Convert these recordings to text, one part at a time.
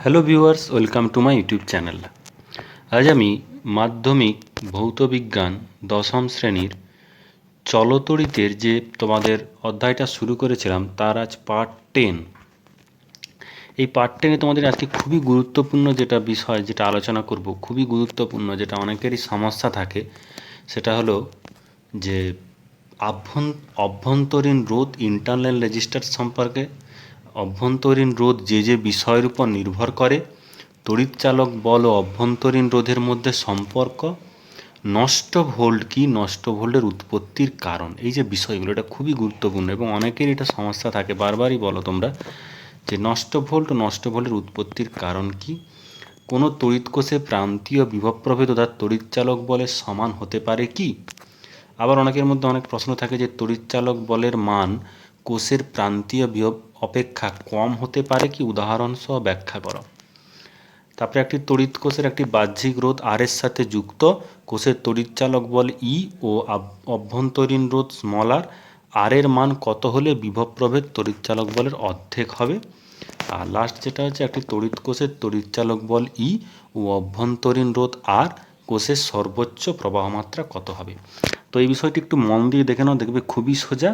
Hello viewers, welcome to my YouTube channel. আজ আমি মাধ্যমিক ভৌতবিজ্ঞান দশম শ্রেণীর চলতড়িতের যে তোমাদের অধ্যায়টা শুরু করেছিলাম তার আজ পার্ট 10। এই পার্ট 10-এ তোমাদের আজকে খুবই গুরুত্বপূর্ণ যেটা বিষয় যেটা আলোচনা করব, খুবই গুরুত্বপূর্ণ, যেটা অনেকেরই সমস্যা থাকে, সেটা হলো যে অভ্যন্তরীণ রোধ, ইন্টারনাল রেজিস্ট্যান্স সম্পর্কে। অভ্যন্তরীণ রোধ যে যে বিষয়ের উপর নির্ভর করে, তড়িৎচালক বল ও অভ্যন্তরীণ রোধের মধ্যে সম্পর্ক, নষ্ট ভোল্ট কি, নষ্ট ভোল্টের উৎপত্তির কারণ। এই যে বিষয়গুলো, এটা খুবই গুরুত্বপূর্ণ এবং অনেকের এটা সমস্যা থাকে, বারবারই বলো তোমরা যে নষ্ট ভোল্ট ও নষ্ট ভোল্টের উৎপত্তির কারণ কি, কোনো তড়িৎ কোষে প্রান্তীয় বিভব প্রভেদ অর্থাৎ তড়িৎচালক বলের সমান হতে পারে কি। আবার অনেকের মধ্যে অনেক প্রশ্ন থাকে যে তড়িৎচালক বলের মান কোষের প্রান্তীয় বিভব অপেক্ষা কম হতে পারে কি, উদাহরণ সহ ব্যাখ্যা করো। তারপরে একটি তড়িৎ কোষের একটি বাহ্যিক রোধ আর এর সাথে যুক্ত, কোষের তড়িৎচালক বল ই ও অভ্যন্তরীণ রোধ স্মল আর, আর এর মান কত হলে বিভব প্রভেদ তড়িৎচালক বলের অর্ধেক হবে। আর লাস্ট যেটা হচ্ছে একটি তড়িৎ কোষের তড়িৎচালক বল ই ও অভ্যন্তরীণ রোধ আর, কোষের সর্বোচ্চ প্রবাহ মাত্রা কত হবে। তো এই বিষয়টি একটু মন দিয়ে দেখে নাও, দেখবে খুবই সোজা।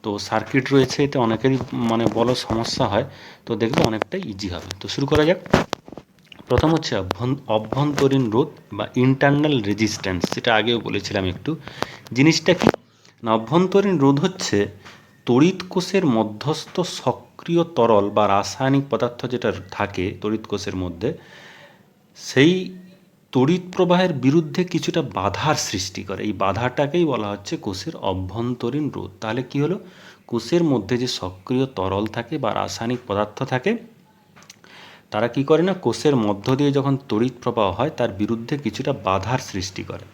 তো সার্কিট রয়েছে, এটা অনেকেরই বড় সমস্যা হয়, তো দেখবে অনেকটাই ইজি হবে। তো শুরু করা যাক। প্রথম হচ্ছে অভ্যন্তরীণ রোধ বা ইন্টারনাল রেজিস্ট্যান্স, যেটা আগেও বলেছিলাম একটু। জিনিসটা কি না, অভ্যন্তরীণ রোধ হচ্ছে তড়িৎ কোষের মধ্যস্থ সক্রিয় তরল বা রাসায়নিক পদার্থ যেটা থাকে তড়িৎ কোষের মধ্যে, সেই তড়িৎ প্রবাহের বিরুদ্ধে কিছুটা বাধার সৃষ্টি করে। এই বাধাটাকেই বলা হচ্ছে কোষের অভ্যন্তরীণ রোধ। তাহলে কি হলো, কোষের মধ্যে যে সক্রিয় তরল থাকে বা রাসায়নিক পদার্থ থাকে, তারা কি করে না, কোষের মধ্য দিয়ে যখন তড়িৎ প্রবাহ হয় তার বিরুদ্ধে কিছুটা বাধার সৃষ্টি করে।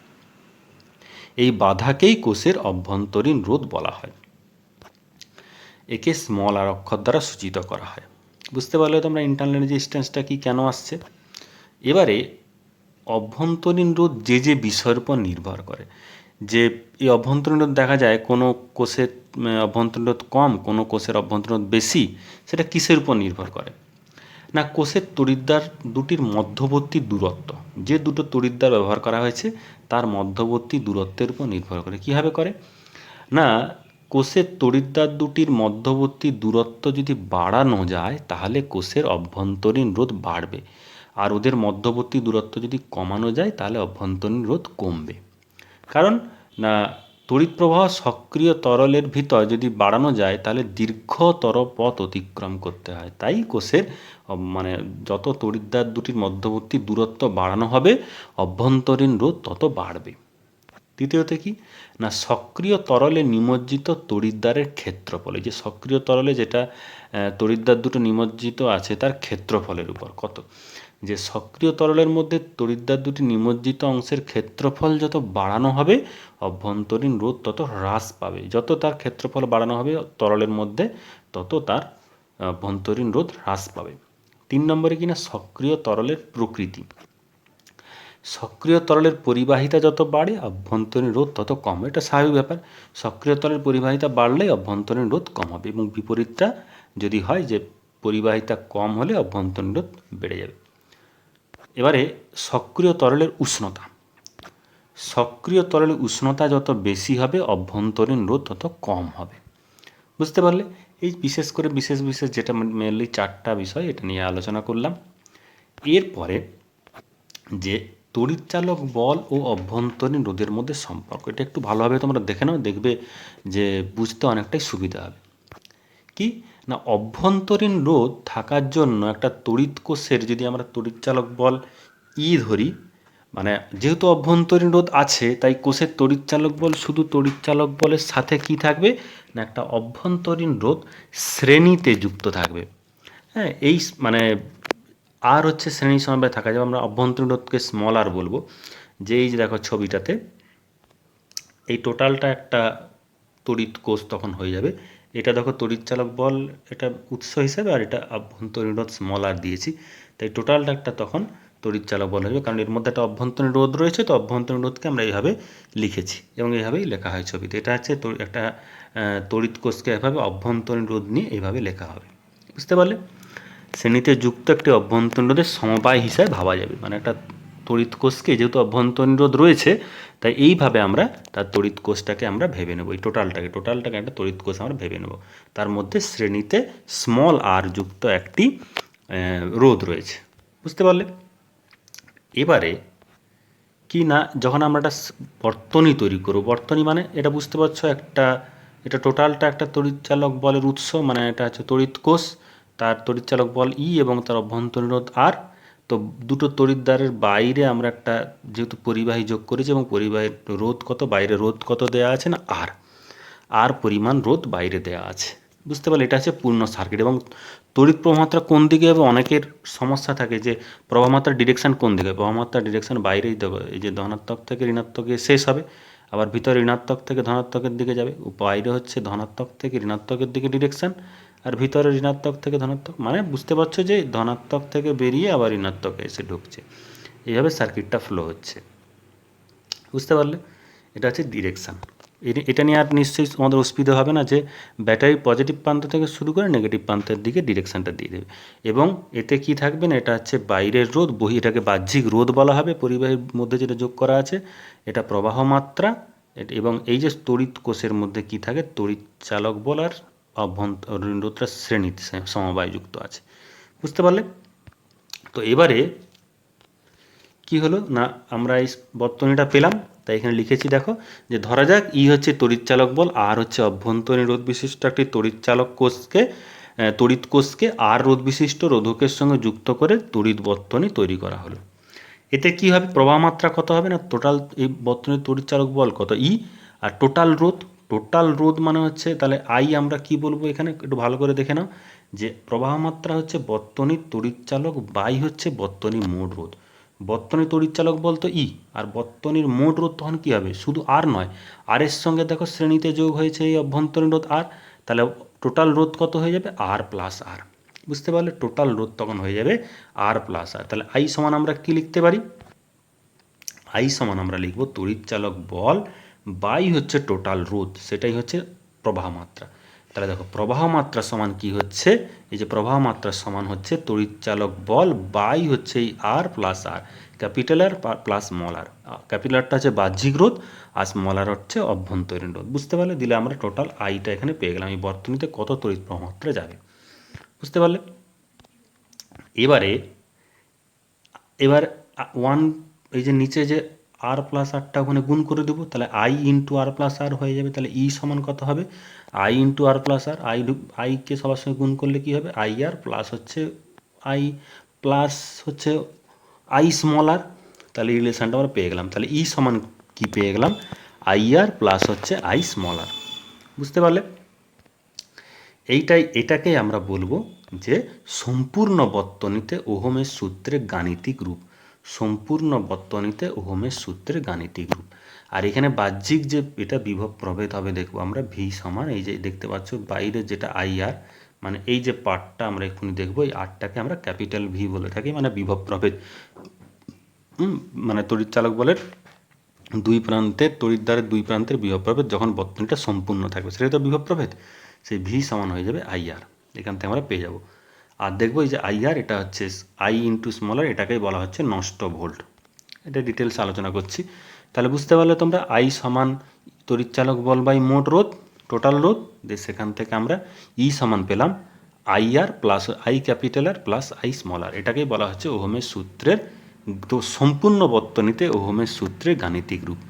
এই বাধাকেই কোষের অভ্যন্তরীণ রোধ বলা হয়। একে স্মল আর অক্ষর দ্বারা সূচিত করা হয়। বুঝতে পারলে তোমরা ইন্টারনাল রেজিস্ট্যান্সটা কি, কেন আসছে। এবারে অভ্যন্তরীণ রোধ যে যে বিষয়ের উপর নির্ভর করে, যে এই অভ্যন্তরীণ রোধ দেখা যায় কোনো কোষের অভ্যন্তরীণ রোধ কম, কোনো কোষের অভ্যন্তরীণ রোধ বেশি, সেটা কিসের উপর নির্ভর করে না, কোষের তড়িৎদ্বার দুটির মধ্যবর্তী দূরত্ব, যে দুটো তড়িৎদ্বার ব্যবহার করা হয়েছে তার মধ্যবর্তী দূরত্বের উপর নির্ভর করে। কীভাবে করে না, কোষের তড়িৎদ্বার দুটির মধ্যবর্তী দূরত্ব যদি বাড়ানো যায় তাহলে কোষের অভ্যন্তরীণ রোধ বাড়বে, আর ওদের মধ্যবর্তী দূরত্ব যদি কমানো যায় তাহলে অভ্যন্তরীণ রোধ কমবে। কারণ না, তড়িৎ প্রবাহ সক্রিয় তরলের ভিতর যদি বাড়ানো যায় তাহলে দীর্ঘতর পথ অতিক্রম করতে হয়। তাই কোষের যত তড়িৎদ্বার দুটির মধ্যবর্তী দূরত্ব বাড়ানো হবে অভ্যন্তরীণ রোধ তত বাড়বে। দ্বিতীয়ত কি না, সক্রিয় তরলে নিমজ্জিত তড়িৎদ্বারের ক্ষেত্রফল, এই যে সক্রিয় তরলে যেটা তড়িৎদ্বার দুটো নিমজ্জিত আছে তার ক্ষেত্রফলের উপর কত, যে সক্রিয় তরলের মধ্যে তড়িৎদ্বার দুটি নিমজ্জিত অংশের ক্ষেত্রফল যত বাড়ানো হবে অভ্যন্তরীণ রোধ তত হ্রাস পাবে। যত তার ক্ষেত্রফল বাড়ানো হবে তরলের মধ্যে তত তার অভ্যন্তরীণ রোধ হ্রাস পাবে। 3 নম্বরে কিনা সক্রিয় তরলের প্রকৃতি, সক্রিয় তরলের পরিবাহিতা যত বাড়ে অভ্যন্তরীণ রোধ তত কম হবে। এটা স্বাভাবিক ব্যাপার, সক্রিয় তরলের পরিবাহিতা বাড়লে অভ্যন্তরীণ রোধ কম হবে, এবং বিপরীতটা যদি হয় যে পরিবাহিতা কম হলে অভ্যন্তরীণ রোধ বেড়ে যাবে। এবারে সক্রিয় তরলের উষ্ণতা, সক্রিয় তরলের উষ্ণতা যত বেশি হবে অভ্যন্তরীণ রোধ তত কম হবে। বুঝতে পারলে, এই বিশেষ করে বিশেষ যেটা মেনলি 4টা বিষয় এটা নিয়ে আলোচনা করলাম। এরপরে যে তড়িৎচালক বল ও অভ্যন্তরীণ রোধের মধ্যে সম্পর্ক, এটা একটু ভালোভাবে তোমরা দেখে নাও, দেখবে যে বুঝতে অনেকটাই সুবিধা হবে। কি না, অভ্যন্তরীণ রোধ থাকার জন্য একটা তড়িৎ কোষের যদি আমরা তড়িৎচালক বল ই ধরি, যেহেতু অভ্যন্তরীণ রোধ আছে তাই কোষের তড়িৎচালক বল শুধু তড়িৎচালক বলের সাথে কি থাকবে না, একটা অভ্যন্তরীণ রোধ শ্রেণীতে যুক্ত থাকবে। হ্যাঁ, এই আর হচ্ছে শ্রেণী সমবায় থাকা যাবে, আমরা অভ্যন্তরীণ রোধকে স্মল আর বলবো। যে এই যে দেখো ছবিটাতে এই টোটালটা একটা তড়িৎ কোষ তখন হয়ে যাবে। এটা দেখো তড়িৎচালক বল, এটা উৎস হিসাবে, আর এটা অভ্যন্তরীণ রোধ স্মল আর দিয়েছি, তাই টোটালটা একটা তখন তড়িৎচালক বল হয়ে যাবে, কারণ এর মধ্যে একটা অভ্যন্তরীণ রোধ রয়েছে, তো অভ্যন্তরীণ রোধকে আমরা এইভাবে লিখেছি এবং এইভাবেই লেখা হয় ছবিতে। এটা হচ্ছে একটা তড়িৎ কোষকে এভাবে অভ্যন্তরীণ রোধ নিয়ে এইভাবে লেখা হবে। বুঝতে পারলে। শ্রেণীতে যুক্ত একটি অভ্যন্তরীণ রোধের সমবায় হিসাবে ভাবা যাবে। মানে একটা তড়িৎ কোষকে যেহেতু অভ্যন্তরীণ রোধ রয়েছে, তাই এইভাবে আমরা তার তড়িৎ কোষটাকে আমরা ভেবে নেব, এই টোটালটাকে একটা তড়িৎ কোষ আমরা ভেবে নেব। তার মধ্যে শ্রেণীতে স্মল আর যুক্ত একটি রোধ রয়েছে। বুঝতে পারলে? এবারে কি না, যখন আমরা একটা বর্তনী তৈরি করব, বর্তনী মানে এটা বুঝতে পারছো, এটা টোটালটা একটা তড়িৎচালক বলের উৎস, মানে এটা হচ্ছে তড়িৎ কোষ, তার তড়িৎচালক বল ই এবং তার অভ্যন্তরীণ রোধ আর। তো দুটো তড়িৎদ্বারের বাইরে আমরা একটা যেহেতু পরিবাহী যোগ করেছি এবং পরিবাহীর রোধ কত, বাইরে রোধ কত দেওয়া আছে না আর পরিমাণ রোধ বাইরে দেওয়া আছে। বুঝতে পারলে? এটা হচ্ছে পূর্ণ সার্কিট। এবং তড়িৎ প্রবাহমাত্রা কোন দিকে হবে, অনেকের সমস্যা থাকে যে প্রবাহমাত্রার ডিরেকশান কোন দিকে। প্রবাহমাত্রার ডিরেকশান বাইরেই দেবো, এই যে ধনাত্মক থেকে ঋণাত্মকে শেষ হবে, আবার ভিতরে ঋণাত্মক থেকে ধনাত্মকের দিকে যাবে, বাইরে হচ্ছে ধনাত্মক থেকে ঋণাত্মকের দিকে ডিরেকশান, আর ভিতরে ঋণাত্মক থেকে ধনাত্মক। মানে বুঝতে পারছো যে ধনাত্মক থেকে বেরিয়ে আবার ঋণাত্মকে এসে ঢুকছে, এইভাবে সার্কিটটা ফ্লো হচ্ছে। বুঝতে পারলে? এটা হচ্ছে ডিরেকশান। এটা নিয়ে আর নিশ্চয়ই আমাদের অসুবিধা হবে না যে ব্যাটারি পজিটিভ প্রান্ত থেকে শুরু করে নেগেটিভ প্রান্তের দিকে ডিরেকশানটা দিয়ে দেবে। এবং এতে কি থাকবে না, এটা হচ্ছে বাইরের রোধ, এটাকে বাহ্যিক রোধ বলা হবে, পরিবাহীর মধ্যে যেটা যোগ করা আছে, এটা প্রবাহ মাত্রা। এবং এই যে তড়িৎ কোষের মধ্যে কি থাকে, তড়িৎ চালক বল আর অভ্যন্তরীণ রোধটা শ্রেণীতে সমবায়যুক্ত আছে। বুঝতে পারলে? তো এবারে কি হলো না, আমরা এই বর্তনীটা পেলাম, তাই এখানে লিখেছি দেখো, যে ধরা যাক ই হচ্ছে তড়িৎচালক বল, আর হচ্ছে অভ্যন্তরীণ রোধ বিশিষ্ট একটি তড়িৎ কোষকে আর রোধ বিশিষ্ট রোধকের সঙ্গে যুক্ত করে তড়িৎ বর্তনী তৈরি করা হলো। এতে কি হবে, প্রবাহ মাত্রা কত হবে না, টোটাল এই বর্তনীর তড়িৎচালক বল কত ই, আর টোটাল রোধ মানে হচ্ছে, তাহলে আই আমরা কি বলবো এখানে একটু ভালো করে দেখে নাও, যে প্রবাহ মাত্রা হচ্ছে বর্তনীর তড়িৎচালক বাই হচ্ছে বর্তনীর মোট রোধ। বর্তনী তড়িৎচালক বলতো ই, আর বর্তনীর মোট রোধ তখন কী হবে, শুধু আর নয়, আর এর সঙ্গে দেখো শ্রেণীতে যোগ হয়েছে এই অভ্যন্তরীণ রোধ আর, তাহলে টোটাল রোধ কত হয়ে যাবে, আর প্লাস আর। বুঝতে পারলে? টোটাল রোধ তখন হয়ে যাবে আর প্লাস আর। তাহলে আই সমান আমরা কি লিখতে পারি, আই সমান আমরা লিখব তড়িৎচালক বল বাই হচ্ছে টোটাল রোধ, সেটাই হচ্ছে প্রবাহ মাত্রা। তাহলে দেখো প্রবাহ মাত্রা সমান কি হচ্ছে, এই যে প্রবাহ মাত্রা সমান হচ্ছে তড়িৎচালক বল বাই হচ্ছে এই আর প্লাস আর, ক্যাপিটাল আর প্লাস স্মল আর। ক্যাপিটালটা হচ্ছে বাহ্যিক রোধ আর স্মল আর হচ্ছে অভ্যন্তরীণ রোধ। বুঝতে পারলে? দিলে আমরা টোটাল আইটা এখানে পেয়ে গেলাম, এই বর্তনীতে কত তড়িৎ প্রবাহ মাত্রা যাবে। বুঝতে পারলে? এবার ওয়ান, এই যে নিচে যে আর প্লাস আরটা ওখানে গুণ করে দেবো, তাহলে আই ইন্টু আর প্লাস আর হয়ে যাবে। তাহলে ই সমান কত হবে, আই ইন্টু আর প্লাস আর, আইকে সবার সঙ্গে গুণ করলে কি হবে, আই আর প্লাস হচ্ছে আই স্মল আর। তাহলে রিলেশানটা আমরা পেয়ে গেলাম। তাহলে ই সমান কি পেয়ে গেলাম, আই আর প্লাস হচ্ছে আই স্মল আর। বুঝতে পারলে? এটাকেই আমরা বলবো যে সম্পূর্ণ বর্তনীতে ওহমের সূত্রের গাণিতিক রূপ। সম্পূর্ণ বর্তনীতে ওহমের সূত্রের গাণিতিক রূপ। আর এখানে বাহ্যিক যে এটা বিভব প্রভেদ হবে, দেখবো আমরা ভি সমান, এই যে দেখতে পাচ্ছ বাইরে যেটা আই আর, মানে এই যে পার্টটা আমরা এক্ষুনি দেখবো, এই আরটাকে আমরা ক্যাপিটাল ভি বলে থাকি, মানে বিভব প্রভেদ। মানে তড়িৎচালক বলের তড়িৎদ্বারের দুই প্রান্তের বিভব প্রভেদ যখন বর্তনীটা সম্পূর্ণ থাকবে, সেটাই তো বিভব প্রভেদ। সেই ভি সমান হয়ে যাবে আই আর, এখান থেকে আমরা পেয়ে যাব। আর দেখবো এই যে আই আর, এটা হচ্ছে আই ইন্টু স্মল আর, এটাকেই বলা হচ্ছে নষ্ট ভোল্ট। এটা ডিটেলস আলোচনা করছি। তাহলে বুঝতে পারলে তোমরা, আই সমান তড়িৎচালক বল বাই মোট রোধ, টোটাল রোধ, সেখান থেকে আমরা ই সমান পেলাম I R plus I capital R plus I small R. এটাকেই বলা হচ্ছে ওহমের সূত্রের, তো সম্পূর্ণ বর্তনীতে ওহমের সূত্রের গাণিতিক রূপ।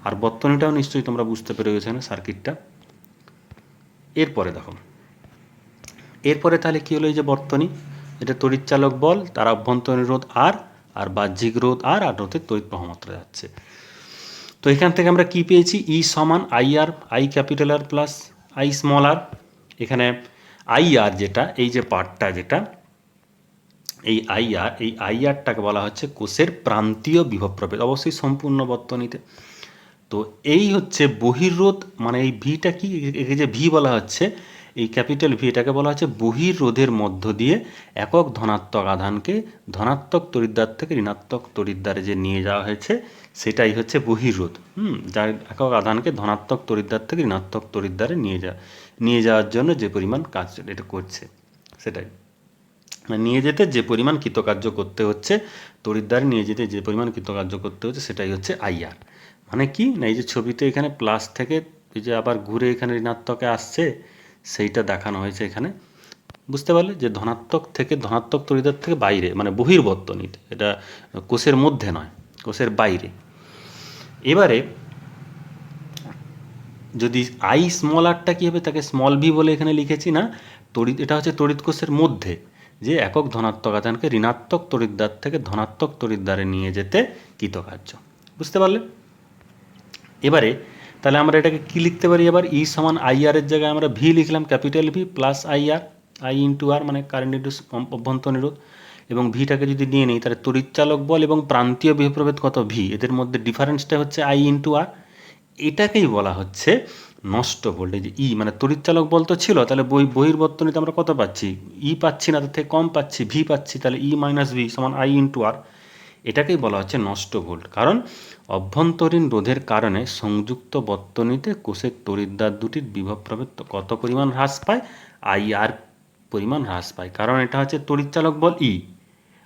আর বর্তনীটাও নিশ্চয়ই তোমরা বুঝতে পেরে গেছো না, সার্কিটটা। এরপরে দেখো, এরপরে তাহলে কী হলো, এই যে বর্তনী, এটা তড়িৎচালক বল, তার অভ্যন্তরীণ রোধ আর বাহ্যিক রোধ আর রোধের তড়িৎ প্রবাহ মাত্রা যাচ্ছে। তো এখান থেকে আমরা কি পেয়েছি, ই সমান I R, I capital R plus I small R. এখানে আই আর যেটা, এই যে পার্টটা যেটা, এই আই আরটাকে বলা হচ্ছে কোষের প্রান্তীয় বিভব প্রভেদ, অবশ্যই সম্পূর্ণ বর্তনীতে। তো এই হচ্ছে বহির্রোধ, মানে এই ভিটা কি, একে যে ভি বলা হচ্ছে, এই ক্যাপিটাল ভি, এটাকে বলা হচ্ছে বহির্রোধের মধ্য দিয়ে একক ধনাত্মক আধানকে ধনাত্মক তড়িৎদ্বার থেকে ঋণাত্মক তড়িৎদ্বারে যে নিয়ে যাওয়া হয়েছে, সেটাই হচ্ছে বহির্রোধ। যার একক আধানকে ধনাত্মক তড়িৎদ্বার থেকে ঋণাত্মক তড়িৎদ্বারে নিয়ে যাওয়ার জন্য যে পরিমাণ কাজ এটা করছে, সেটাই। নিয়ে যেতে যে পরিমাণ কৃতকার্য করতে হচ্ছে, তড়িৎদ্বারে নিয়ে যেতে যে পরিমাণ কৃতকার্য করতে হচ্ছে সেটাই হচ্ছে আইআর। মানে কি না, এই যে ছবিতে এখানে প্লাস থেকে এই যে আবার ঘুরে এখানে ঋণাত্মকে আসছে, সেইটা দেখানো হয়েছে এখানে। বুঝতে পারলে যে ধনাত্মক থেকে, ধনাত্মক তড়িৎদ্বার থেকে বাইরে, মানে বহির্বর্তনীতে, এটা কোষের মধ্যে নয়, কোষের বাইরে। এবারে যদি আই স্মল আরটা কী হবে, তাকে স্মল ভি বলে এখানে লিখেছি না, এটা হচ্ছে তড়িৎ কোষের মধ্যে যে একক ধনাত্মক আধানকে ঋণাত্মক তড়িৎদ্বার থেকে ধনাত্মক তড়িৎদ্বারে নিয়ে যেতে কৃতকার্য। বুঝতে পারলে? এবারে তাহলে আমরা এটাকে কি লিখতে পারি, এবার ই সমান আই আর এর জায়গায় আমরা ভি লিখলাম, capital V plus I R, I into R মানে কারেন্ট ইন্টু অভ্যন্তরীণ রোধ, এবং ভিটাকে যদি নিয়ে নিই তাহলে তড়িৎচালক বল এবং প্রান্তীয় বিভবপ্রভেদ কত ভি, এদের মধ্যে ডিফারেন্সটা হচ্ছে আই ইন্টু আর। এটাকেই বলা হচ্ছে নষ্ট ভোল্টেজ। ই মানে তড়িৎচালক বল তো ছিল, তাহলে বহির্বর্তনীতে আমরা কত পাচ্ছি, ই পাচ্ছি না, তার থেকে কম পাচ্ছি, ভি পাচ্ছি, তাহলে ই মাইনাস ভি সমান আই ইন্টু আর। এটাকেই বলা হচ্ছে নষ্ট ভোল্ট, কারণ অভ্যন্তরীণ রোধের কারণে সংযুক্ত বর্তনীতে কোষের তড়িৎদ্বার দুটির বিভব প্রভেদ কত পরিমাণ হ্রাস পায়, আই আর পরিমাণ হ্রাস পায়, কারণ এটা হচ্ছে তড়িৎচালক বল ই,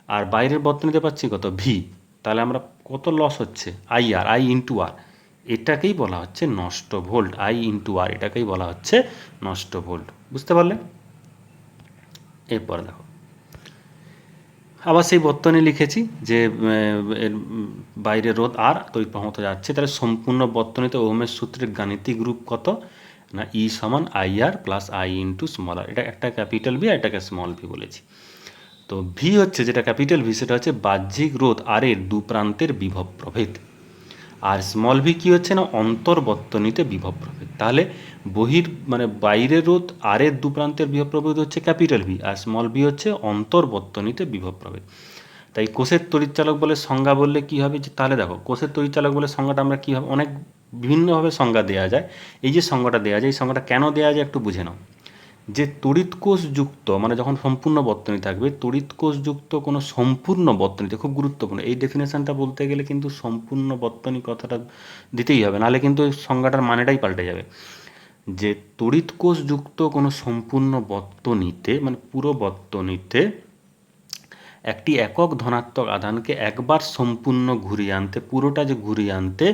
আর বাইরের বর্তনীতে পাচ্ছি কত ভি, তাহলে আমরা কত লস হচ্ছে আই আর, আই ইন্টু আর। এটাকেই বলা হচ্ছে নষ্ট ভোল্ট, আই ইন্টু আর, এটাকেই বলা হচ্ছে নষ্ট ভোল্ট। বুঝতে পারলে? এরপর দেখো আবার সেই বর্তনী লিখেছি যে এর বাইরে রোধ আর তড়িৎ প্রবাহ যাচ্ছে, তাহলে সম্পূর্ণ বর্তনীতে ওহমের সূত্রের গাণিতিক রূপ কত না, ই সমান I R plus I into small R. এটা একটা ক্যাপিটাল ভি আর এটাকে স্মল ভি বলেছি। তো ভি হচ্ছে যেটা ক্যাপিটাল ভি, সেটা হচ্ছে বাহ্যিক রোধ আর এর দু প্রান্তের বিভব প্রভেদ, আর স্মল ভি কী হচ্ছে না, অন্তর্বর্তনীতে বিভব প্রভেদ। তাহলে মানে বাইরের রোধ আর এর দু প্রান্তের বিভব প্রভেদ হচ্ছে ক্যাপিটাল ভি, আর স্মল ভি হচ্ছে অন্তর্বর্তনীতে বিভব প্রভেদ। তাই কোষের তড়িৎচালক বলে সংজ্ঞা বললে কী হবে, যে তাহলে দেখো কোষের তড়িৎচালক বলে সংজ্ঞাটা আমরা কীভাবে, অনেক বিভিন্নভাবে সংজ্ঞা দেওয়া যায়। এই যে সংজ্ঞাটা দেওয়া যায়, এই সংজ্ঞাটা কেন দেওয়া যায় একটু বুঝে নাও। যে তড়িৎ কোষযুক্ত মানে যখন সম্পূর্ণ বর্তনী থাকবে, তড়িৎ কোষযুক্ত কোনো সম্পূর্ণ বর্তনীতে, খুব গুরুত্বপূর্ণ এই ডেফিনেশনটা বলতে গেলে কিন্তু সম্পূর্ণ বর্তনী কথাটা দিতেই হবে, নাহলে কিন্তু ওই সংজ্ঞাটার মানেটাই পাল্টে যাবে। যে তড়িৎ কোষযুক্ত কোনো সম্পূর্ণ বর্তনীতে মানে পুরো বর্তনীতে একটি একক ধনাত্মক আধানকে একবার সম্পূর্ণ ঘুরিয়ে আনতে, পুরোটা যে ঘুরিয়ে আনতে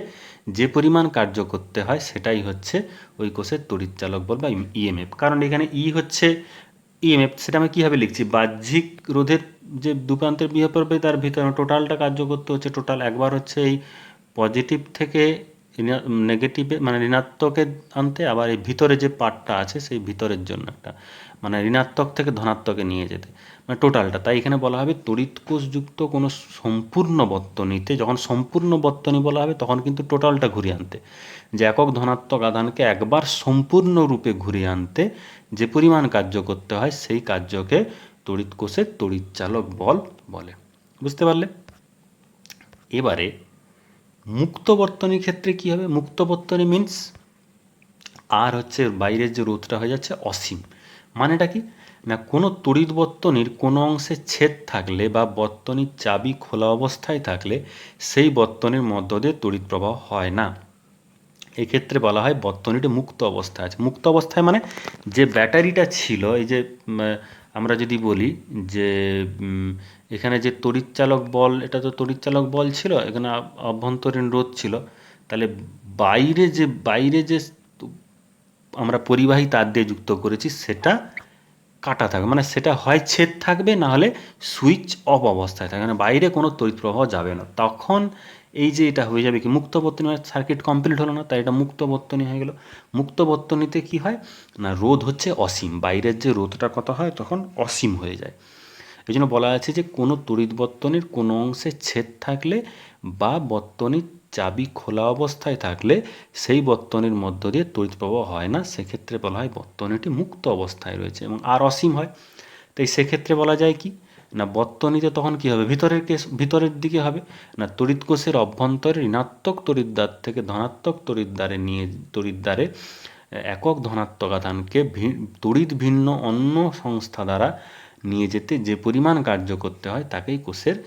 যে পরিমাণ কার্য করতে হয় সেটাই হচ্ছে ওই কোষের তড়িৎচালক বল বা ইএমএফ। কারণ এখানে ই হচ্ছে ইএমএফ, সেটা আমি কীভাবে লিখছি, বাহ্যিক রোধের যে দুপ্রান্তের বিভব প্রভেদ তার ভিতরে টোটালটা কার্য করতে হচ্ছে, টোটাল একবার হচ্ছে এই পজিটিভ থেকে নেগেটিভে মানে ঋণাত্মকে আনতে, আবার এই ভিতরে যে পার্টটা আছে সেই ভিতরের জন্য একটা মানে ঋণাত্মক থেকে ধনাত্মকে নিয়ে যেতে, মানে টোটালটা। তাই এখানে বলা হবে তড়িৎ কোষযুক্ত কোনো সম্পূর্ণ বর্তনীতে, যখন সম্পূর্ণ বর্তনী বলা হবে তখন কিন্তু টোটালটা ঘুরিয়ে আনতে, যে একক ধনাত্মক আধানকে একবার সম্পূর্ণরূপে ঘুরিয়ে আনতে যে পরিমাণ কার্য করতে হয় সেই কার্যকে তড়িৎ কোষের তড়িৎচালক বল বলে। বুঝতে পারলে? এবারে মুক্ত বর্তনীর ক্ষেত্রে কী হবে, মুক্ত বর্তনী মিন্স আর হচ্ছে বাইরের যে রোধটা হয়ে যাচ্ছে অসীম। মানেটা কি না, কোনো তড়িৎ বর্তনীর কোনো অংশে ছেদ থাকলে বা বর্তনীর চাবি খোলা অবস্থায় থাকলে সেই বর্তনীর মধ্য দিয়ে তড়িৎ প্রবাহ হয় না। এক্ষেত্রে বলা হয় বর্তনীটি মুক্ত অবস্থায় আছে। মুক্ত অবস্থায় মানে যে ব্যাটারিটা ছিল, এই যে আমরা যদি বলি যে এখানে যে তড়িৎচালক বল, এটা তো তড়িৎচালক বল ছিল, এখানে অভ্যন্তরীণ রোধ ছিল, তাহলে বাইরে যে আমরা পরিবাহী তার দিয়ে যুক্ত করেছি সেটা কাটা থাকবে, মানে সেটা হয় ছেদ থাকবে, না হলে সুইচ অফ অবস্থায় থাকবে, মানে বাইরে কোনো তড়িৎ প্রবাহ যাবে না। তখন এই যে এটা হয়ে যাবে কি মুক্ত বর্তনী, মানে সার্কিট কমপ্লিট হলো না, তাই এটা মুক্ত বর্তনী হয়ে গেল। মুক্ত বর্তনীতে কি হয় না, রোধ হচ্ছে অসীম, বাইরের যে রোধটা কত হয় তখন অসীম হয়ে যায়। এই জন্য বলা আছে যে কোনো তড়িৎ বর্তনীর কোনো অংশে ছেদ থাকলে বা বর্তনীর চাবি খোলা অবস্থায় থাকলে সেই বর্তনীর মধ্য দিয়ে তড়িৎ প্রবাহ হয় না, সেক্ষেত্রে বলা হয় বর্তনীটি মুক্ত অবস্থায় রয়েছে, এবং আর অসীম হয়। তাই সেক্ষেত্রে বলা যায় কি না, বর্তনীতে তখন কি হবে, ভিতরের দিকে হবে না, তড়িৎ কোষের অভ্যন্তরে ঋণাত্মক তড়িৎদ্বার থেকে ধনাত্মক তড়িৎদ্বারে একক ধনাত্মক আধানকে তড়িৎ ভিন্ন অন্য সংস্থা দ্বারা নিয়ে যেতে যে পরিমাণ কার্য করতে হয় তাকেই কোষের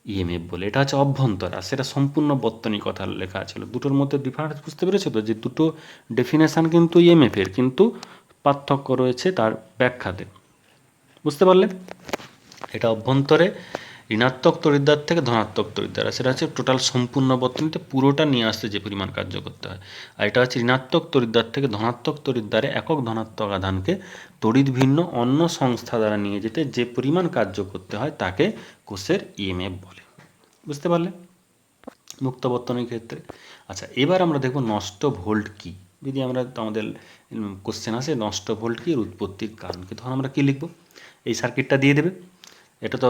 ইএমএফ বলে। এটা হচ্ছে অভ্যন্তর, আর সেটা সম্পূর্ণ বর্তনী কথা লেখা ছিল। দুটোর মধ্যে ডিফারেন্স বুঝতে পেরেছো তো, যে দুটো ডেফিনেশান কিন্তু ইএমএফের, কিন্তু পার্থক্য রয়েছে তার ব্যাখ্যাতে। বুঝতে পারলে? এটা অভ্যন্তরে ঋণাত্মক তড়িৎদ্বার থেকে ধনাত্মক তড়িৎদ্বার, সেটা হচ্ছে টোটাল সম্পূর্ণ বর্তনীতে পুরোটা নিয়ে আসতে যে পরিমাণ কার্য করতে হয়। আর এটা হচ্ছে ঋণাত্মক তড়িৎদ্বার থেকে ধনাত্মক তড়িৎদ্বারে একক ধনাত্মক আধানকে তড়িৎ ভিন্ন অন্য সংস্থা দ্বারা নিয়ে যেতে যে পরিমাণ কার্য করতে হয় তাকে কোষের ইএমএফ বলে। বুঝতে পারলে মুক্ত বর্তনীর ক্ষেত্রে। আচ্ছা, এবার আমরা দেখব নষ্ট ভোল্ট কী। যদি আমরা আমাদের কোশ্চেন আসে নষ্ট ভোল্ট কী এর উৎপত্তির কারণ কি, তখন আমরা কী লিখব? এই সার্কিটটা দিয়ে দেবে। এটা তো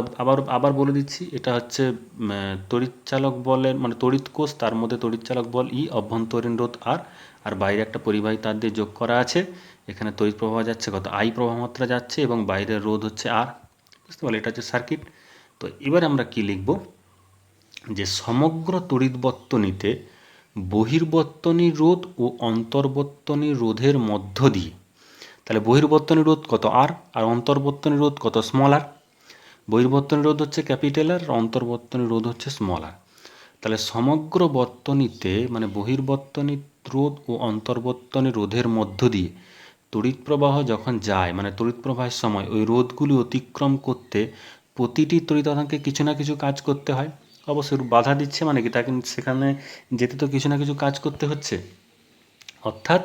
আবার বলে দিচ্ছি, এটা হচ্ছে তড়িৎচালক বলের মানে তড়িৎ কোষ, তার মধ্যে তড়িৎচালক বল ই, অভ্যন্তরীণ রোধ আর বাইরে একটা পরিবাহী তার দিয়ে যোগ করা আছে। এখানে তড়িৎ প্রবাহ যাচ্ছে কত, আই প্রবাহ মাত্রা যাচ্ছে, এবং বাইরের রোধ হচ্ছে আর। বুঝতে পারলে, এটা হচ্ছে সার্কিট। তো এবার আমরা কি লিখব, যে সমগ্র তড়িৎ বর্তনীতে বহির্বর্তনী রোধ ও অন্তর্বর্তনী রোধের মধ্য দিয়ে, তাহলে বহির্বর্তনী রোধ কত আর, আর অন্তর্বর্তনী রোধ কত স্মল আর। বহির্বর্তনী রোধ হচ্ছে ক্যাপিটাল আর, অন্তর্বর্তনী রোধ হচ্ছে স্মল আর। তাহলে সমগ্র বর্তনীতে মানে বহির্বর্তনী রোধ ও অন্তর্বর্তনী রোধের মধ্য দিয়ে তড়িৎ প্রবাহ যখন যায়, মানে তড়িৎ প্রবাহের সময় ওই রোধগুলি অতিক্রম করতে প্রতিটি তড়িৎ আধানকে কিছু না কিছু কাজ করতে হয়। অবশ্যই বাধা দিচ্ছে মানে কি, তাকে সেখানে যেতে তো কিছু না কিছু কাজ করতে হচ্ছে। অর্থাৎ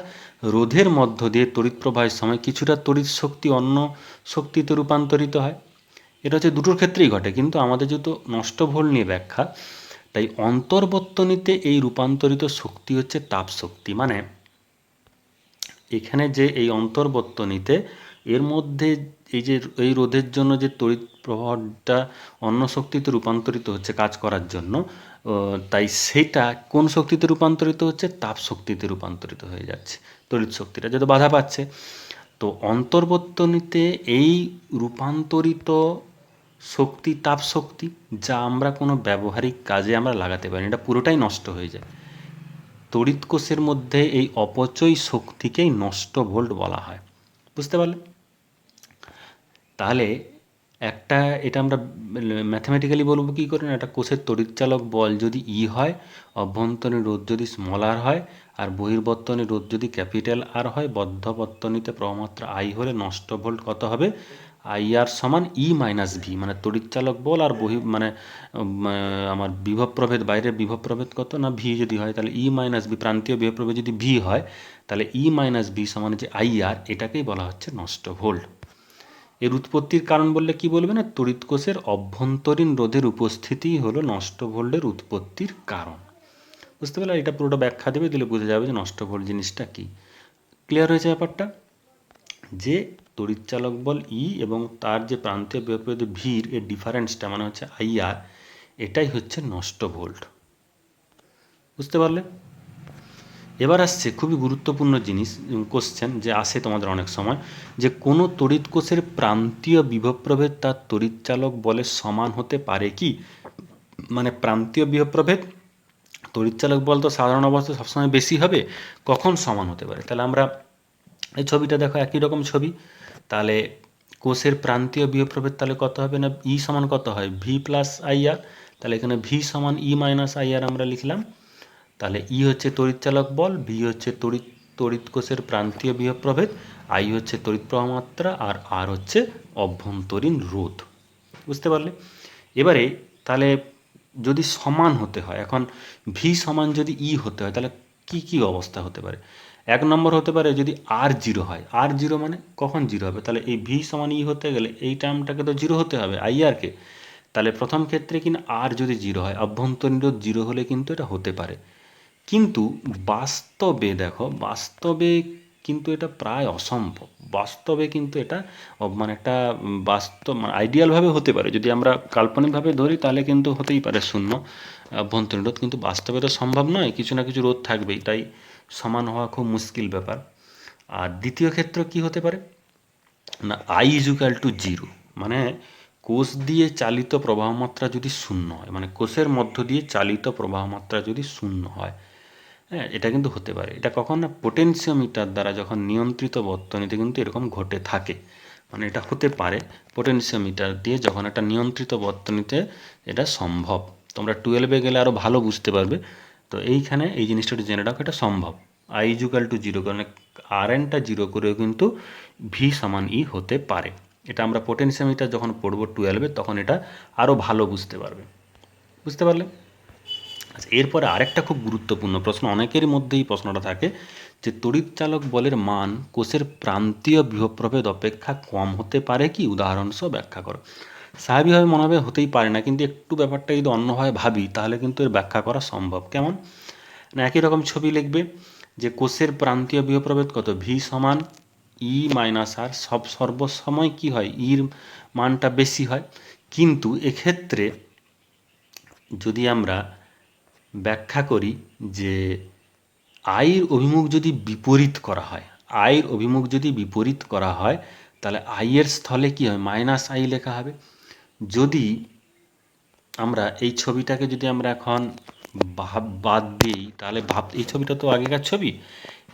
রোধের মধ্য দিয়ে তড়িৎ প্রবাহের সময় কিছুটা তড়িৎ শক্তি অন্য শক্তিতে রূপান্তরিত হয়। এটা হচ্ছে দুটোর ক্ষেত্রেই ঘটে, কিন্তু আমাদের যেহেতু নষ্ট ভোল্ট নিয়ে ব্যাখ্যা, তাই অন্তর্বর্তনীতে এই রূপান্তরিত শক্তি হচ্ছে তাপ শক্তি। মানে এখানে যে এই অন্তর্বর্তনীতে এর মধ্যে এই যে এই রোধের জন্য যে তড়িৎ প্রবাহটা অন্য শক্তিতে রূপান্তরিত হচ্ছে কাজ করার জন্য, তাই সেটা কোন শক্তিতে রূপান্তরিত হচ্ছে, তাপ শক্তিতে রূপান্তরিত হয়ে যাচ্ছে। তড়িৎ শক্তিটা যেহেতু বাধা পাচ্ছে, তো অন্তর্বর্তনীতে এই রূপান্তরিত শক্তি তাপ শক্তি, যা আমরা কোনো ব্যবহারিক কাজে আমরা লাগাতে পারি, এটা পুরোটাই নষ্ট হয়ে যায়। তড়িৎ কোষের মধ্যে এই অপচয় শক্তিকেই নষ্ট ভোল্ট বলা হয়। বুঝতে পারলে? তাহলে এটা আমরা ম্যাথমেটিক্যালি বলবো কী করে না, একটা কোষের তড়িৎচালক বল যদি ই হয়, অভ্যন্তরীণ রোধ যদি স্মল আর হয়, আর বহির্বর্তনী রোধ যদি ক্যাপিটাল আর হয়, বদ্ধ বর্তনীতে প্রবাহমাত্রা আই হলে নষ্ট ভোল্ট কত হবে, আই আর সমান ই মাইনাস ভি। মানে তড়িৎচালক বল আর আমার বিভব প্রভেদ, বাইরের বিভব প্রভেদ কত না ভি যদি হয়, তাহলে ই মাইনাস ভি, প্রান্তীয় বিভব প্রভেদ যদি ভি হয়, তাহলে ই মাইনাস ভি সমান যে আই আর, এটাকেই বলা হচ্ছে নষ্ট ভোল্ট। এর উৎপত্তির কারণ বললে কি বলবে না, তড়িৎ কোষের অভ্যন্তরীণ রোধের উপস্থিতিই হলো নষ্ট ভোল্টের উৎপত্তির কারণ। বুঝতে পারলে? এটা পুরোটা ব্যাখ্যা দেবে, দিলে বোঝা যাবে যে নষ্ট ভোল্ট জিনিসটা কি। ক্লিয়ার হয়েছে ব্যাপারটা? যে তড়িৎচালক বল ই এবং তার যে প্রান্তীয় বিভব ভির এর ডিফারেন্সটা মানে হচ্ছে আই আর, এটাই হচ্ছে নষ্ট ভোল্ট। বুঝতে পারলে? এবার আসছে খুবই গুরুত্বপূর্ণ জিনিস, কোশ্চেন যে আসে তোমাদের অনেক সময়, যে কোনো তড়িৎ কোষের প্রান্তীয় বিভব প্রভেদ তার তড়িৎচালক বলের সমান হতে পারে কি। মানে প্রান্তীয় বিভব প্রভেদ তড়িৎচালক বল তো সাধারণ অবস্থায় সবসময় বেশি হবে, কখন সমান হতে পারে? তাহলে আমরা এই ছবিটা দেখো, একই রকম ছবি। তাহলে কোষের প্রান্তীয় বিভব প্রভেদ তাহলে কত হবে না, ই সমান কত হয়, ভি প্লাস আই আর। তাহলে এখানে ভি সমান ই মাইনাস আই আর আমরা লিখলাম। তাহলে ই হচ্ছে তড়িৎচালক বল, ভি হচ্ছে তড়িৎ কোষের প্রান্তীয় বিভব প্রভেদ, আই হচ্ছে তড়িৎ প্রবাহ মাত্রা, আর আর হচ্ছে অভ্যন্তরীণ রোধ। বুঝতে পারলে? এবারে তাহলে যদি সমান হতে হয়, এখন ভি সমান যদি ই হতে হয়, তাহলে কি কি অবস্থা হতে পারে? এক নম্বর হতে পারে যদি আর জিরো হয়। আর জিরো মানে কখন জিরো হবে? তাহলে এই ভি সমান ই হতে গেলে এই টার্মটাকে তো জিরো হতে হবে, আই আরকে। তাহলে প্রথম ক্ষেত্রে কিনা আর যদি জিরো হয়, অভ্যন্তরীণ রোধ জিরো হলে কিন্তু এটা হতে পারে। কিন্তু বাস্তবে দেখো, বাস্তবে কিন্তু এটা প্রায় অসম্ভব। বাস্তবে কিন্তু এটা মানে একটা বাস্তব আইডিয়ালভাবে হতে পারে, যদি আমরা কাল্পনিকভাবে ধরি তাহলে কিন্তু হতেই পারে শূন্য অভ্যন্তরীণ রোধ, কিন্তু বাস্তবে তো সম্ভব নয়, কিছু না কিছু রোধ থাকবেই, তাই সমান হওয়া খুব মুশকিল ব্যাপার। আর দ্বিতীয় ক্ষেত্র কি হতে পারে না, আই ইজুক্যাল টু জিরো, মানে কোষ দিয়ে চালিত প্রবাহমাত্রা যদি শূন্য হয়, মানে কোষের মধ্য দিয়ে চালিত প্রবাহমাত্রা যদি শূন্য হয়। হ্যাঁ, এটা কিন্তু হতে পারে। এটা কখন না, পোটেনশিওমিটার দ্বারা যখন নিয়ন্ত্রিত বর্তনীতে কিন্তু এরকম ঘটে থাকে। মানে এটা হতে পারে পোটেনশিওমিটার দিয়ে যখন একটা নিয়ন্ত্রিত বর্তনীতে এটা সম্ভব। তোমরা 12-এ গেলে আরও ভালো বুঝতে পারবে। তো এইখানে এই জিনিসটা একটু জেনে রাখো, এটা সম্ভব। আই ইজুকাল টু জিরো, কারণ আর এনটা জিরো করেও কিন্তু ভি সমান ই হতে পারে। এটা আমরা পোটেনশিওমিটার যখন পড়বো 12-এ তখন এটা আরও ভালো বুঝতে পারবে। বুঝতে পারলে? আচ্ছা, এরপরে আরেকটা খুব গুরুত্বপূর্ণ প্রশ্ন, অনেকেরই মধ্যেই প্রশ্নটা থাকে যে তড়িৎচালক বলের মান কোষের প্রান্তীয় বিভব প্রভেদ অপেক্ষা কম হতে পারে কি? উদাহরণসহ ব্যাখ্যা করো। স্বাভাবিকভাবে মনে হবে হতেই পারে না, কিন্তু একটু ব্যাপারটা যদি অন্যভাবে ভাবি তাহলে কিন্তু এর ব্যাখ্যা করা সম্ভব। কেমন না, একই রকম ছবি লিখবে যে কোষের প্রান্তীয় বিভব প্রভেদ কত? ভি সমান ই মাইনাস আর। সর্বসময় কি হয়? ইর মানটা বেশি হয়, কিন্তু এক্ষেত্রে যদি আমরা ব্যাখ্যা করি যে আইর অভিমুখ যদি বিপরীত করা হয়, আইর অভিমুখ যদি বিপরীত করা হয় তাহলে আইয়ের স্থলে কি হয়? মাইনাস আই লেখা হবে। যদি আমরা এই ছবিটাকে যদি আমরা এখন বাদ দিই তাহলে এই ছবিটা তো আগেকার ছবি,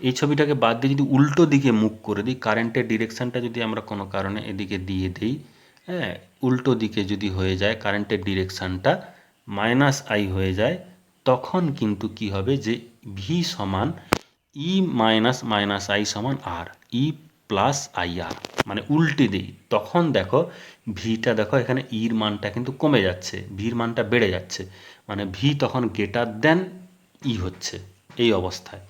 এই ছবিটাকে বাদ দিয়ে যদি উল্টো দিকে মুখ করে দিই, কারেন্টের ডিরেকশানটা যদি আমরা কোনো কারণে এদিকে দিয়ে দিই, হ্যাঁ, উল্টো দিকে যদি হয়ে যায় কারেন্টের ডিরেকশানটা মাইনাস আই হয়ে যায়, তখন কিন্তু কি হবে যে ভি সমান ই মাইনাস মাইনাস আই সমান আর, ই প্লাস আই আর, মানে উল্টে দিই, তখন দেখো ভিটা দেখো এখানে ইর মানটা কিন্তু কমে যাচ্ছে, ভির মানটা বেড়ে যাচ্ছে, মানে ভি তখন গ্রেটার দেন ই হচ্ছে এই অবস্থায়।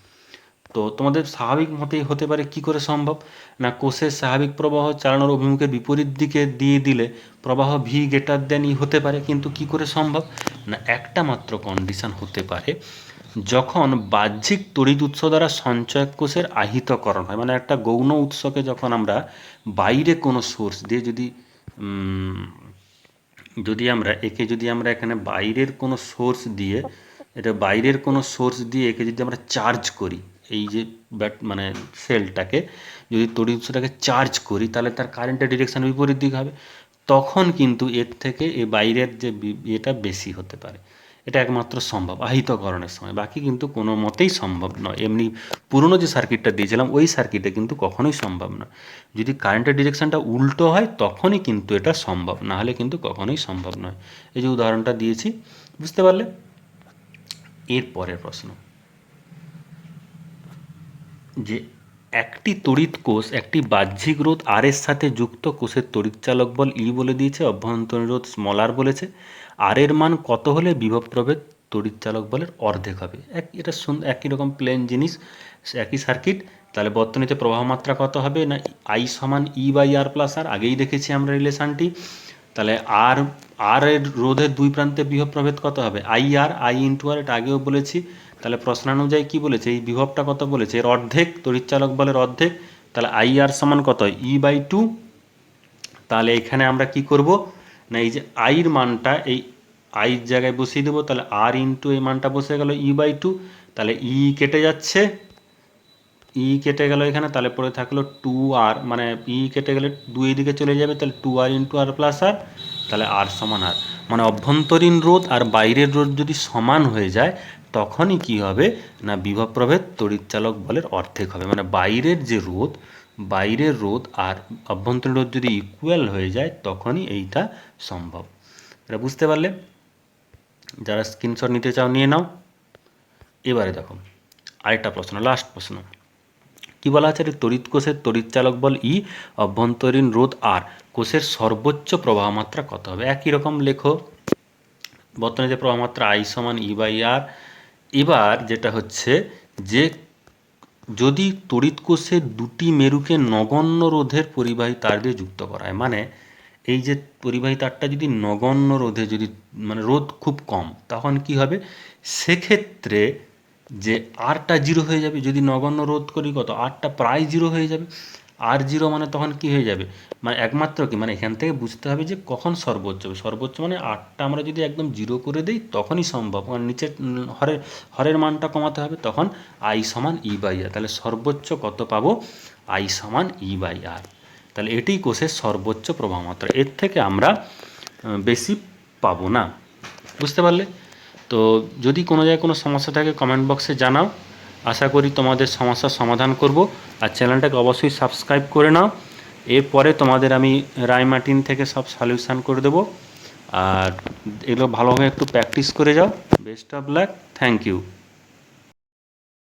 তো তোমাদের স্বাভাবিক মতেই হতে পারে, কি করে সম্ভব না, কোষের স্বাভাবিক প্রবাহ চালানোর অভিমুখের বিপরীত দিকে দিয়ে দিলে প্রবাহ ভি গ্রেটার দেন ই হতে পারে, কিন্তু কি করে সম্ভব না, একটা মাত্র কন্ডিশন হতে পারে, যখন বাহ্যিক তড়িৎ উৎস দ্বারা সঞ্চয়ক কোষের আহিতকরণ হয়, মানে একটা গৌণ উৎসকে যখন আমরা বাইরে কোনো সোর্স দিয়ে যদি আমরা এখানে বাইরের কোনো সোর্স দিয়ে, এটা বাইরের কোনো সোর্স দিয়ে একে যদি আমরা চার্জ করি, এই যে মানে সেলটাকে যদি তড়িৎ উৎসটাকে চার্জ করি তাহলে তার কারেন্টের ডিরেকশন বিপরীত দিকে হবে, তখন কিন্তু এর থেকে এই বাইরের যে এটা বেশি হতে পারে। এটা একমাত্র সম্ভব আহিতকরণের সময়, বাকি কিন্তু কোনো মতেই সম্ভব নয়। এমনি পুরনো যে সার্কিটটা দিয়েছিলাম ওই সার্কিটে কিন্তু কখনোই সম্ভব নয়। যদি কারেন্টের ডিরেকশনটা উল্টো হয় তখনই কিন্তু এটা সম্ভব, না হলে কিন্তু কখনোই সম্ভব নয়। এই যে উদাহরণটা দিয়েছি, বুঝতে পারলে? এর পরের প্রশ্ন, যে একটি তড়িৎ কোষ একটি বাহ্যিক রোধ আর এর সাথে যুক্ত, কোষের তড়িৎচালক বল ই বলে দিয়েছে, অভ্যন্তরীণ রোধ স্মল আর বলেছে, আর এর মান কত হলে বিভব প্রভেদ তড়িৎচালক বলের অর্ধেক হবে। এটা একই রকম প্লেন জিনিস, একই সার্কিট। তাহলে বর্তনীতে প্রবাহ মাত্রা কত হবে না, আই সমান ই বাই আর প্লাস আর, আগেই দেখেছি আমরা রিলেশানটি। তাহলে আর এর রোধের দুই প্রান্তে বিভব প্রভেদ কত হবে, আই ইন্টু আর, এটা আগেও বলেছি। তাহলে প্রশ্নানুযায়ী কি বলেছে, এই বিভবটা কত বলেছে, এর অর্ধেক, তড়িৎচালক বলের অর্ধেক। তাহলে আই আর সমান কত, ই বাই টু। তাহলে এখানে আমরা কি করব না, এই যে আইর মানটা এই আইর জায়গায় বসিয়ে দেবো, তাহলে আর ইন্টু এই মানটা বসে গেল ই বাই টু। তাহলে ই কেটে যাচ্ছে, ই কেটে গেল এখানে, তাহলে পরে থাকলো টু আর, মানে ই কেটে গেলে দুই দিকে চলে যাবে, তাহলে টু আর ইন্টু আর প্লাস আর, তাহলে আর সমান আর। মানে অভ্যন্তরীণ রোধ আর বাইরের রোধ যদি সমান হয়ে যায় তখনই কি হবে না, বিভব প্রভেদ তড়িৎচালক বলের অর্ধেক হবে। মানে বাইরের রোধ আর অভ্যন্তরীণ রোধ যদি ইকুয়াল হয়ে যায় তখনই এইটা সম্ভব। এটা বুঝতে পারলে? যারা স্ক্রিনশট নিতে চাও নিয়ে নাও। এবারে দেখো আরেকটা প্রশ্ন, লাস্ট প্রশ্ন, কি বলা আছে, তড়িৎ কোষের তড়িৎচালক বল ই, অভ্যন্তরীণ রোধ আর, কোষের সর্বোচ্চ প্রবাহ মাত্রা কত হবে? একই রকম লেখো, বর্তনীতে প্রবাহ মাত্রা আই সমান ই বাই আর। এবার যেটা হচ্ছে যে যদি তড়িৎ কোষের দুটি মেরুকে নগণ্য রোধের পরিবাহী তার দিয়ে যুক্ত করা হয়, মানে এই যে পরিবাহী তারটা যদি নগণ্য রোধে যদি মানে রোধ খুব কম, তখন কি হবে, সেক্ষেত্রে যে আরটা জিরো হয়ে যাবে। যদি নগণ্য রোধ করি কত, আরটা প্রায় জিরো হয়ে যাবে। আর জিরো মানে তখন কি হয়ে যাবে, মানে একমাত্র কি, মানে এখান থেকে বুঝতে হবে যে কখন সর্বোচ্চ হবে। সর্বোচ্চ মানে আরটা আমরা যদি একদম জিরো করে দিই তখনই সম্ভব, কারণ নিচের হরের মানটা কমাতে হবে, তখন আই সমান ই বাই আর। তাহলে সর্বোচ্চ কত পাবো, আই সমান ই বাই আর। তাহলে এটি কোষের সর্বোচ্চ প্রবাহ মাত্রা, এর থেকে আমরা বেশি পাবো না। বুঝতে পারলে? তো যদি কোনো জায়গায় কোনো সমস্যা থাকে কমেন্ট বক্সে জানাও, আশা করি তোমাদের সমস্যার সমাধান করব। আর চ্যানেলটাকে অবশ্যই সাবস্ক্রাইব করে নাও, এরপরে তোমাদের আমি রায়মার্টিন থেকে সব সলিউশান করে দেবো। আর এগুলো ভালোভাবে একটু প্র্যাকটিস করে যাও। Best of luck, thank you.